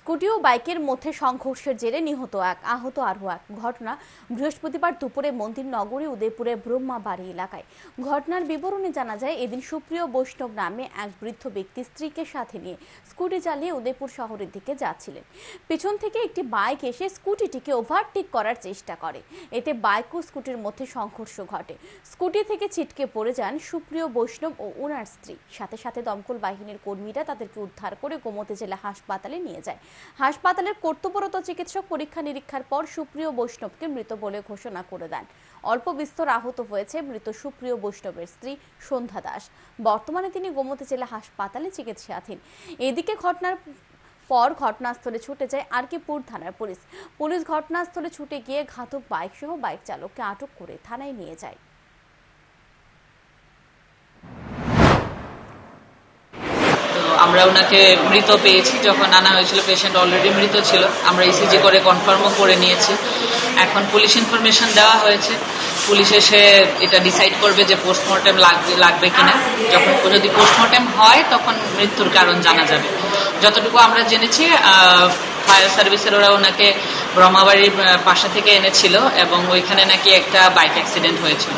Scooty ও বাইকের মধ্যে সংঘর্ষের জেরে নিহত এক, আহত আরও এক। ঘটনা বৃহস্পতিবার দুপুরে মন্দির নগরী উদয়পুরের ব্রহ্মাবাড়ি এলাকায়। ঘটনার বিবরণে জানা যায়, এদিন সুপ্রিয় বৈষ্ণব নামে এক বৃদ্ধ ব্যক্তি স্ত্রীকে সাথে নিয়ে স্কুটি চালিয়ে উদয়পুর শহরের দিকে যাচ্ছিলেন। পেছন থেকে একটি বাইক এসে স্কুটিটিকে ওভারটেক করার চেষ্টা করে। এতে বাইক ও স্কুটির মধ্যে সংঘর্ষ ঘটে। স্কুটি থেকে ছিটকে পড়ে যান সুপ্রিয় বৈষ্ণব ও ওনার স্ত্রী। সাথে সাথে দমকল বাহিনীর কর্মীরা তাদেরকে উদ্ধার করে গোমতী জেলা হাসপাতালে নিয়ে যায়। হাসপাতালের কর্তব্যরত চিকিৎসক পরীক্ষা নিরীক্ষার পর সুপ্রিয় বৈষ্ণবকে মৃত বলে ঘোষণা করে দেন। অল্প বিস্তর আহত হয়েছে মৃত সুপ্রিয় বৈষ্ণবের স্ত্রী সন্ধ্যা দাস। বর্তমানে তিনি গোমতী জেলা হাসপাতালে চিকিৎসাধীন। এদিকে ঘটনার পর ঘটনাস্থলে ছুটে যায় আরকিপুর থানার পুলিশ ঘটনাস্থলে ছুটে গিয়ে ঘাতক বাইক সহ বাইক চালককে আটক করে থানায় নিয়ে যায়। আমরা ওনাকে মৃত পেয়েছি। যখন আনা হয়েছিল পেশেন্ট অলরেডি মৃত ছিল। আমরা ইসিজি করে কনফার্মও করে নিয়েছি। এখন পুলিশ ইনফরমেশন দেওয়া হয়েছে। পুলিশ এসে এটা ডিসাইড করবে যে পোস্টমর্টেম লাগবে কিনা। যদি পোস্টমর্টেম হয় তখন মৃত্যুর কারণ জানা যাবে। যতটুকু আমরা জেনেছি, ফায়ার সার্ভিসের ওরা ওনাকে ব্রহ্মাবাড়ির পাশে থেকে এনেছিল এবং ওইখানে নাকি একটা বাইক অ্যাক্সিডেন্ট হয়েছিল।